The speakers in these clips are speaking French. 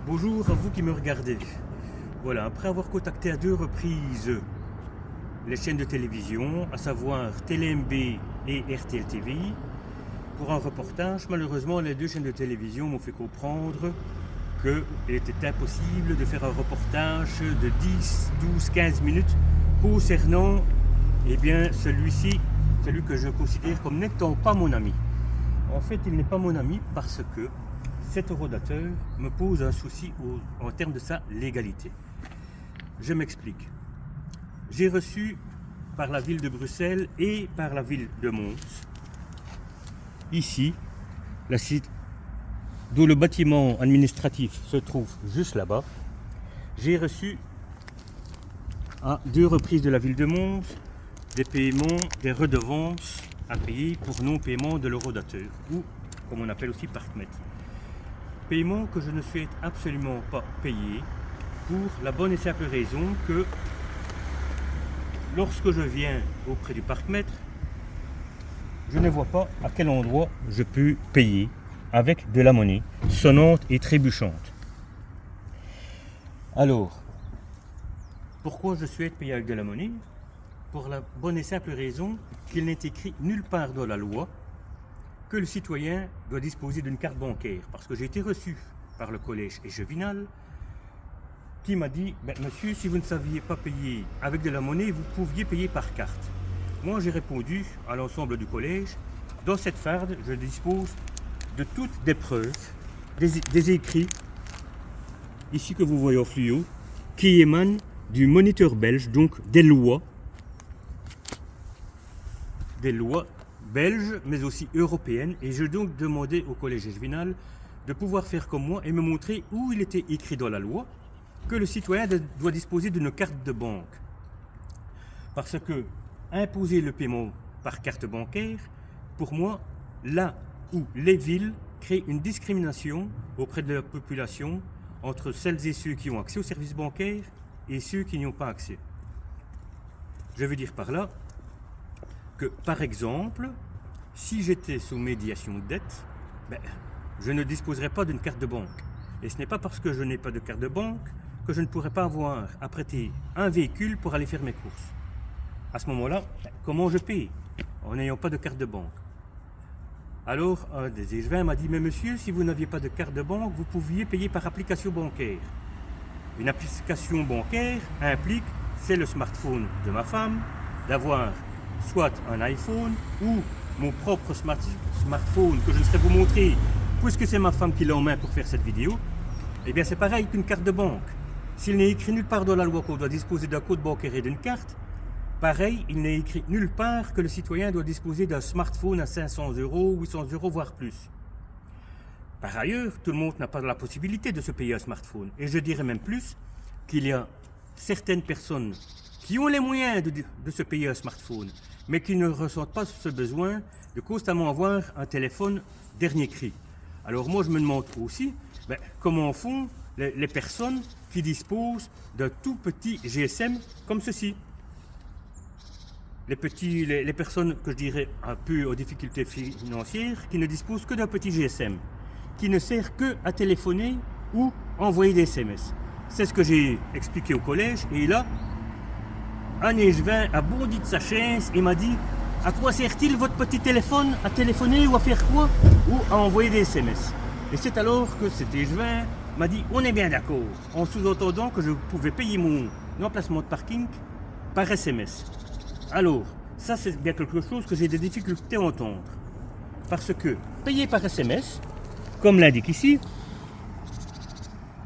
Bonjour à vous qui me regardez. Voilà, après avoir contacté à 2 reprises les chaînes de télévision, à savoir TeleMB et RTL TV, pour un reportage, malheureusement les 2 chaînes de télévision m'ont fait comprendre qu'il était impossible de faire un reportage de 10, 12, 15 minutes concernant celui que je considère comme n'étant pas mon ami. En fait, il n'est pas mon ami parce que cet horodateur me pose un souci en termes de sa légalité. Je m'explique. J'ai reçu par la ville de Bruxelles et par la ville de Mons, ici, la site d'où le bâtiment administratif se trouve juste là-bas. J'ai reçu à 2 reprises de la ville de Mons des paiements, des redevances à payer pour non-paiement de l'horodateur, ou comme on appelle aussi parc-mètre. Paiement que je ne souhaite absolument pas payer pour la bonne et simple raison que lorsque je viens auprès du parc-mètre, je ne vois pas à quel endroit je peux payer avec de la monnaie sonnante et trébuchante. Alors, pourquoi je souhaite payer avec de la monnaie? Pour la bonne et simple raison qu'il n'est écrit nulle part dans la loi que le citoyen doit disposer d'une carte bancaire. Parce que j'ai été reçu par le collège Échevinal qui m'a dit monsieur, si vous ne saviez pas payer avec de la monnaie, vous pouviez payer par carte. Moi, j'ai répondu à l'ensemble du collège, dans cette farde, je dispose de toutes des preuves, des écrits, ici que vous voyez en fluo, qui émanent du moniteur belge, donc des lois belges, mais aussi européennes, et je donc demandé au collège Échevinal de pouvoir faire comme moi et me montrer où il était écrit dans la loi que le citoyen doit disposer d'une carte de banque. Parce que imposer le paiement par carte bancaire, pour moi, là où les villes créent une discrimination auprès de la population entre celles et ceux qui ont accès aux services bancaires et ceux qui n'y ont pas accès. Je veux dire par là que, par exemple, si j'étais sous médiation de dette, je ne disposerais pas d'une carte de banque. Et ce n'est pas parce que je n'ai pas de carte de banque que je ne pourrais pas avoir à prêter un véhicule pour aller faire mes courses. À ce moment-là, comment je paye en n'ayant pas de carte de banque? Alors, un des échevins m'a dit, mais monsieur, si vous n'aviez pas de carte de banque, vous pouviez payer par application bancaire. Une application bancaire implique, c'est le smartphone de ma femme, d'avoir soit un iPhone ou mon propre smartphone que je ne saurais vous montrer, puisque c'est ma femme qui l'a en main pour faire cette vidéo. Eh bien, c'est pareil qu'une carte de banque. S'il n'est écrit nulle part dans la loi qu'on doit disposer d'un code bancaire et d'une carte, pareil, il n'est écrit nulle part que le citoyen doit disposer d'un smartphone à 500 €, 800 €, voire plus. Par ailleurs, tout le monde n'a pas la possibilité de se payer un smartphone. Et je dirais même plus qu'il y a certaines personnes qui ont les moyens de se payer un smartphone, mais qui ne ressentent pas ce besoin de constamment avoir un téléphone dernier cri. Alors moi, je me demande aussi, comment font les personnes qui disposent d'un tout petit GSM comme ceci. Les personnes que je dirais un peu aux difficultés financières, qui ne disposent que d'un petit GSM, qui ne sert que à téléphoner ou envoyer des SMS. C'est ce que j'ai expliqué au collège, et là, un échevin a bondi de sa chaise et m'a dit « À quoi sert-il votre petit téléphone? À téléphoner ou à faire quoi? Ou à envoyer des SMS ?» Et c'est alors que cet échevin m'a dit « On est bien d'accord », en sous-entendant que je pouvais payer mon emplacement de parking par SMS. Alors, ça c'est bien quelque chose que j'ai des difficultés à entendre. Parce que payer par SMS, comme l'indique ici,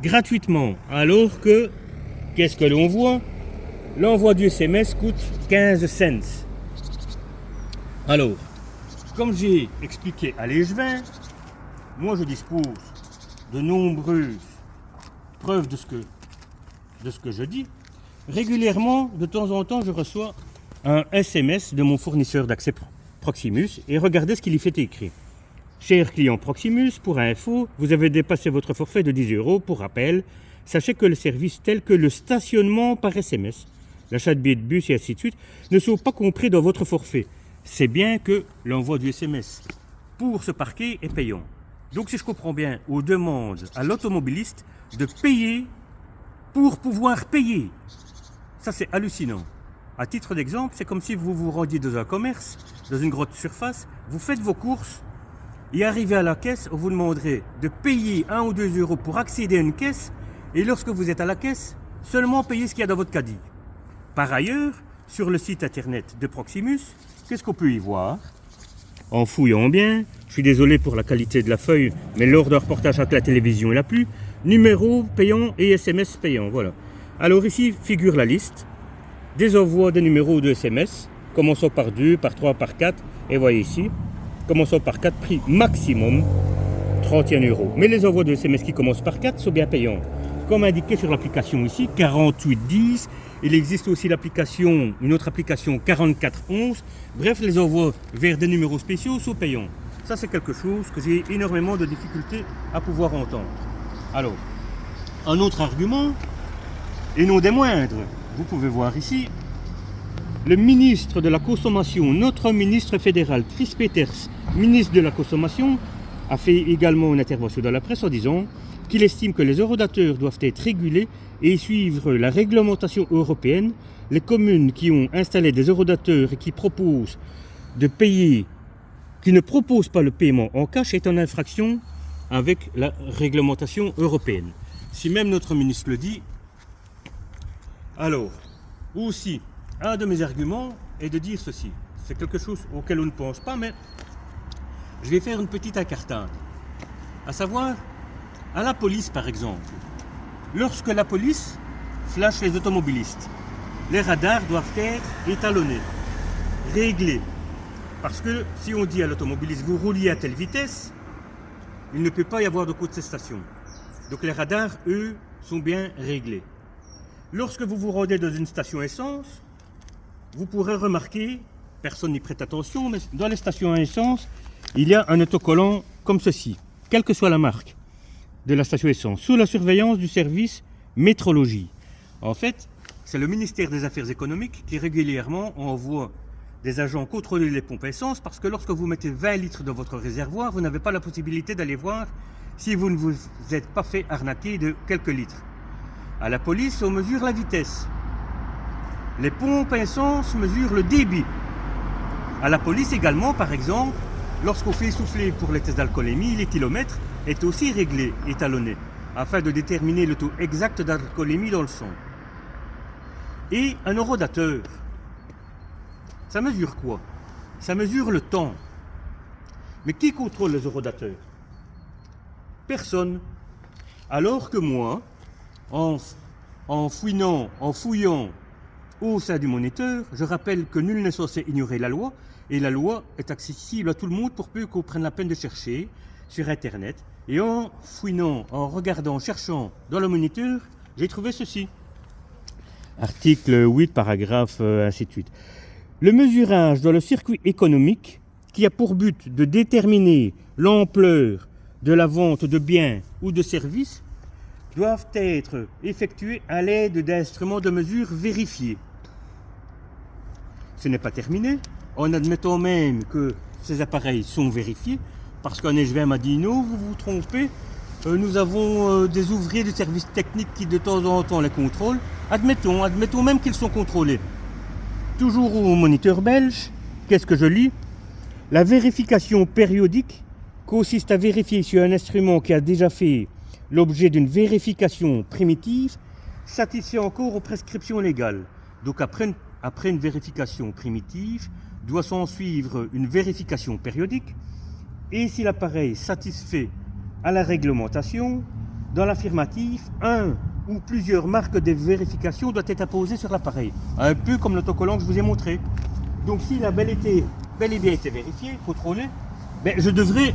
gratuitement, alors que, qu'est-ce que l'on voit? L'envoi du SMS coûte 15 cents. Alors, comme j'ai expliqué à l'échevin, moi je dispose de nombreuses preuves de ce que je dis. Régulièrement, de temps en temps, je reçois un SMS de mon fournisseur d'accès Proximus et regardez ce qu'il y fait écrit. Cher client Proximus, pour info, vous avez dépassé votre forfait de 10 €. Pour rappel, sachez que le service tel que le stationnement par SMS, l'achat de billets de bus et ainsi de suite ne sont pas compris dans votre forfait. C'est bien que l'envoi du SMS pour ce parquet est payant. Donc si je comprends bien, on demande à l'automobiliste de payer pour pouvoir payer. Ça c'est hallucinant. À titre d'exemple, c'est comme si vous vous rendiez dans un commerce, dans une grande surface, vous faites vos courses et arrivé à la caisse, on vous demanderait de payer 1 ou 2 euros pour accéder à une caisse et lorsque vous êtes à la caisse, seulement payer ce qu'il y a dans votre caddie. Par ailleurs, sur le site internet de Proximus, qu'est-ce qu'on peut y voir? En fouillant bien, je suis désolé pour la qualité de la feuille, mais lors d'un reportage avec la télévision, il n'a plus. Numéro payant et SMS payant, voilà. Alors ici figure la liste des envois de numéros de SMS, commençant par 2, par 3, par 4, et voyez ici, commençant par 4, prix maximum 31 euros. Mais les envois de SMS qui commencent par 4 sont bien payants. Comme indiqué sur l'application ici, 4810, il existe aussi l'application, une autre application 4411. Bref, les envois vers des numéros spéciaux sont payants. Ça, c'est quelque chose que j'ai énormément de difficultés à pouvoir entendre. Alors, un autre argument, et non des moindres, vous pouvez voir ici, le ministre de la Consommation, notre ministre fédéral, Chris Peters, ministre de la Consommation, a fait également une intervention dans la presse en disant qu'il estime que les eurodateurs doivent être régulés et suivre la réglementation européenne. Les communes qui ont installé des eurodateurs et qui proposent de payer, qui ne proposent pas le paiement en cash, est en infraction avec la réglementation européenne. Si même notre ministre le dit, alors, aussi, un de mes arguments est de dire ceci. C'est quelque chose auquel on ne pense pas, mais je vais faire une petite incartade. À savoir, à la police par exemple, lorsque la police flash les automobilistes, les radars doivent être étalonnés, réglés. Parce que si on dit à l'automobiliste, vous rouliez à telle vitesse, il ne peut pas y avoir de contestation. Donc les radars, eux, sont bien réglés. Lorsque vous vous rendez dans une station essence, vous pourrez remarquer, personne n'y prête attention, mais dans les stations à essence, il y a un autocollant comme ceci, quelle que soit la marque de la station essence, sous la surveillance du service métrologie. En fait, c'est le ministère des Affaires économiques qui régulièrement envoie des agents contrôler les pompes essence parce que lorsque vous mettez 20 litres dans votre réservoir, vous n'avez pas la possibilité d'aller voir si vous ne vous êtes pas fait arnaquer de quelques litres. À la police, on mesure la vitesse. Les pompes essence mesurent le débit. À la police également, par exemple, lorsqu'on fait souffler pour les tests d'alcoolémie, les kilomètres est aussi réglé, étalonné, afin de déterminer le taux exact d'alcoolémie dans le sang. Et un eurodateur, ça mesure quoi? Ça mesure le temps. Mais qui contrôle les eurodateurs? Personne. Alors que moi, en fouillant au sein du moniteur, je rappelle que nul n'est censé ignorer la loi, et la loi est accessible à tout le monde pour peu qu'on prenne la peine de chercher sur Internet. Et en fouillant, en regardant, en cherchant dans le moniteur, j'ai trouvé ceci. Article 8, paragraphe, ainsi de suite. Le mesurage dans le circuit économique, qui a pour but de déterminer l'ampleur de la vente de biens ou de services, doivent être effectués à l'aide d'instruments de mesure vérifiés. Ce n'est pas terminé, en admettant même que ces appareils sont vérifiés, parce qu'un échevin m'a dit non, vous vous trompez, nous avons des ouvriers du service technique qui de temps en temps les contrôlent. Admettons même qu'ils sont contrôlés. Toujours au moniteur belge, qu'est-ce que je lis? La vérification périodique consiste à vérifier si un instrument qui a déjà fait l'objet d'une vérification primitive satisfait encore aux prescriptions légales. Donc après une vérification primitive, doit s'en suivre une vérification périodique. Et si l'appareil satisfait à la réglementation, dans l'affirmatif, un ou plusieurs marques de vérification doivent être apposées sur l'appareil. Un peu comme l'autocollant que je vous ai montré. Donc s'il a bel et bien été vérifié, contrôlé, je devrais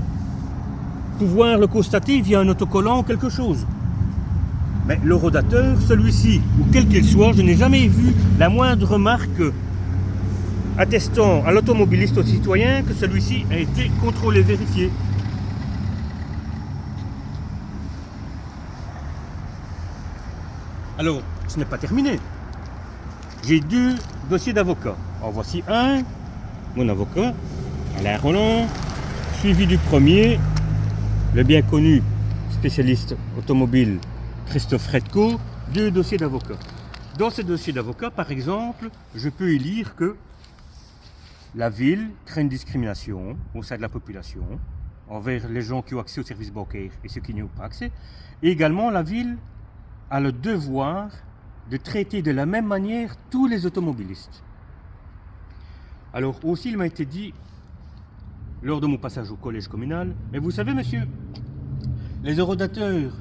pouvoir le constater via un autocollant ou quelque chose. Mais l'eurodateur, celui-ci, ou quel qu'il soit, je n'ai jamais vu la moindre marque attestant à l'automobiliste, au citoyen, que celui-ci a été contrôlé, vérifié. Alors, ce n'est pas terminé. J'ai 2 dossiers d'avocat. En voici un, mon avocat, Alain Roland, suivi du premier, le bien connu spécialiste automobile Christophe Redco, 2 dossiers d'avocat. Dans ces dossiers d'avocat, par exemple, je peux y lire que la ville crée une discrimination au sein de la population envers les gens qui ont accès aux services bancaires et ceux qui n'y ont pas accès. Et également, la ville a le devoir de traiter de la même manière tous les automobilistes. Alors aussi, il m'a été dit, lors de mon passage au collège communal, mais vous savez monsieur, les horodateurs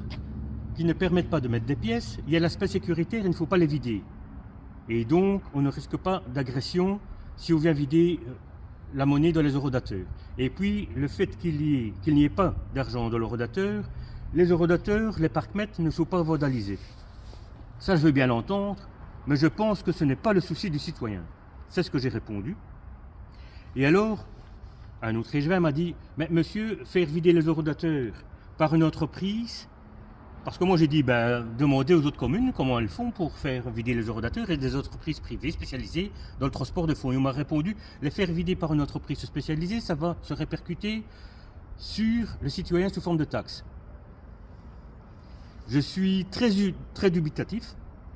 qui ne permettent pas de mettre des pièces, il y a l'aspect sécuritaire, il ne faut pas les vider. Et donc, on ne risque pas d'agression si on vient vider la monnaie dans les horodateurs. Et puis, le fait qu'il n'y ait pas d'argent dans l'horodateur, les horodateurs, les parcs-mètres ne sont pas vandalisés. Ça, je veux bien l'entendre, mais je pense que ce n'est pas le souci du citoyen. C'est ce que j'ai répondu. Et alors, un autre échevin m'a dit, mais monsieur, faire vider les horodateurs par une entreprise, parce que moi j'ai dit, demandez aux autres communes comment elles font pour faire vider les horodateurs et des entreprises privées spécialisées dans le transport de fonds. Et on m'a répondu, les faire vider par une entreprise spécialisée, ça va se répercuter sur le citoyen sous forme de taxes. Je suis très dubitatif,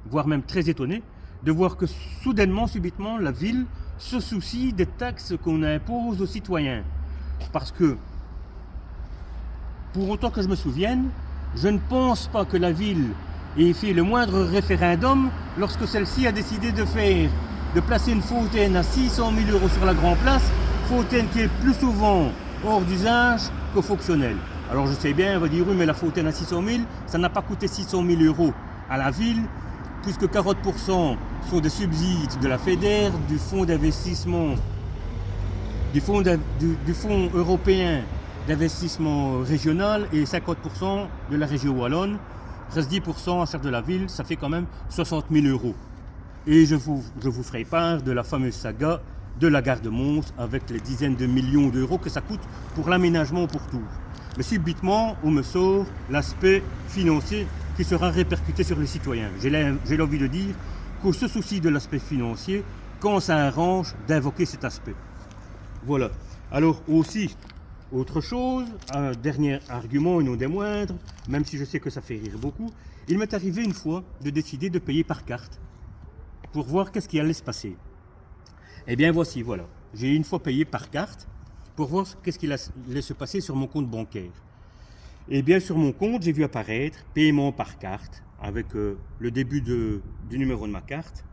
voire même très étonné, de voir que soudainement, subitement, la ville se soucie des taxes qu'on impose aux citoyens. Parce que, pour autant que je me souvienne, je ne pense pas que la ville ait fait le moindre référendum lorsque celle-ci a décidé de placer une fontaine à 600 000 € sur la Grand Place, fontaine qui est plus souvent hors d'usage que fonctionnelle. Alors je sais bien, on va dire oui, mais la fontaine à 600 000, ça n'a pas coûté 600 000 € à la ville, puisque 40% sont des subsides de la FEDER, du fonds d'investissement, du fonds européen d'investissement régional et 50% de la région wallonne. Reste 10% à charge de la ville, ça fait quand même 60 000 €. Et je vous ferai part de la fameuse saga de la gare de Mons avec les dizaines de millions d'euros que ça coûte pour l'aménagement pour tout. Mais subitement, on me sort l'aspect financier qui sera répercuté sur les citoyens. J'ai l'envie de dire qu'on se soucie de l'aspect financier quand ça arrange d'invoquer cet aspect. Voilà. Alors aussi, autre chose, un dernier argument et non des moindres, même si je sais que ça fait rire beaucoup, il m'est arrivé une fois de décider de payer par carte pour voir qu'est-ce qui allait se passer. Eh bien voici, voilà. J'ai une fois payé par carte pour voir qu'est-ce qui allait se passer sur mon compte bancaire. Eh bien sur mon compte, j'ai vu apparaître paiement par carte avec le début du numéro de ma carte,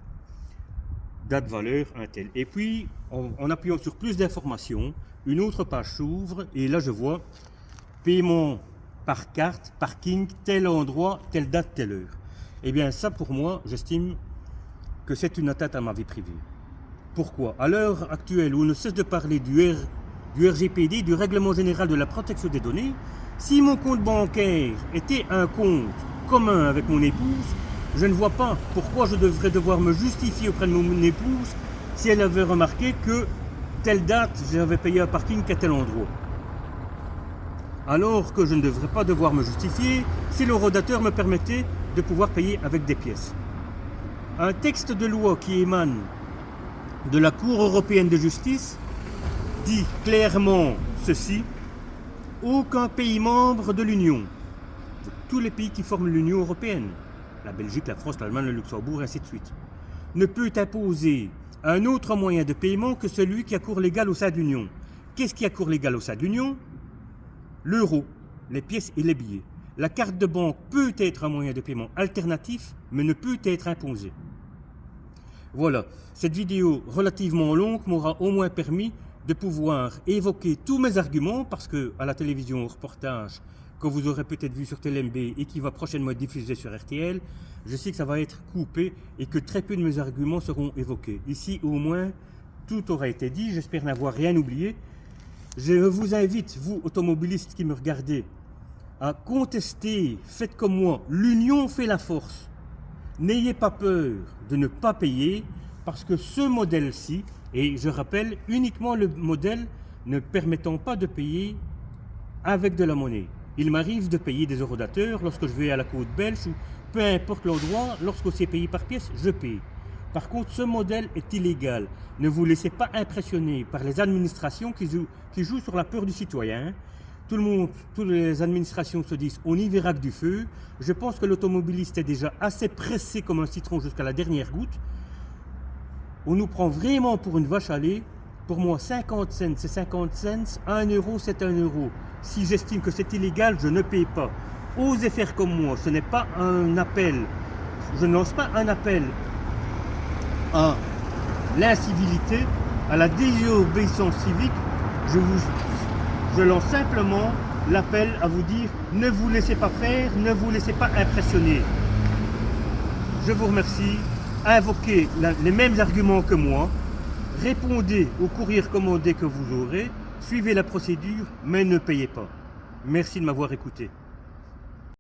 date valeur, un tel. Et puis, en appuyant sur plus d'informations, une autre page s'ouvre et là je vois paiement par carte, parking, tel endroit, telle date, telle heure. Eh bien ça pour moi, j'estime que c'est une atteinte à ma vie privée. Pourquoi? À l'heure actuelle où on ne cesse de parler du RGPD, du Règlement Général de la Protection des Données, si mon compte bancaire était un compte commun avec mon épouse, je ne vois pas pourquoi je devrais devoir me justifier auprès de mon épouse si elle avait remarqué que telle date, j'avais payé un parking qu'à tel endroit. Alors que je ne devrais pas devoir me justifier si l'horodateur me permettait de pouvoir payer avec des pièces. Un texte de loi qui émane de la Cour européenne de justice dit clairement ceci: aucun pays membre de l'Union, tous les pays qui forment l'Union européenne, la Belgique, la France, l'Allemagne, le Luxembourg, ainsi de suite, ne peut imposer un autre moyen de paiement que celui qui a cours légal au sein de l'Union. Qu'est-ce qui a cours légal au sein de l'Union? L'euro, les pièces et les billets. La carte de banque peut être un moyen de paiement alternatif, mais ne peut être imposée. Voilà, cette vidéo relativement longue m'aura au moins permis de pouvoir évoquer tous mes arguments, parce que à la télévision, au reportage que vous aurez peut-être vu sur TLMB et qui va prochainement être diffusé sur RTL, je sais que ça va être coupé et que très peu de mes arguments seront évoqués. Ici, au moins, tout aura été dit. J'espère n'avoir rien oublié. Je vous invite, vous, automobilistes qui me regardez, à contester. Faites comme moi. L'union fait la force. N'ayez pas peur de ne pas payer, parce que ce modèle-ci, et je rappelle, uniquement le modèle ne permettant pas de payer avec de la monnaie. Il m'arrive de payer des horodateurs lorsque je vais à la côte belge ou peu importe l'endroit, lorsqu'on s'est payé par pièce, je paye. Par contre, ce modèle est illégal. Ne vous laissez pas impressionner par les administrations qui jouent sur la peur du citoyen. tout le monde, toutes les administrations se disent on y verra que du feu. Je pense que l'automobiliste est déjà assez pressé comme un citron jusqu'à la dernière goutte. On nous prend vraiment pour une vache à lait. Pour moi, 50 cents, c'est 50 cents. 1 euro, c'est 1 euro. Si j'estime que c'est illégal, je ne paye pas. Osez faire comme moi. Ce n'est pas un appel. Je ne lance pas un appel à l'incivilité, à la désobéissance civique. Je lance simplement l'appel à vous dire ne vous laissez pas faire, ne vous laissez pas impressionner. Je vous remercie. Invoquez les mêmes arguments que moi. Répondez au courrier recommandé que vous aurez. Suivez la procédure, mais ne payez pas. Merci de m'avoir écouté.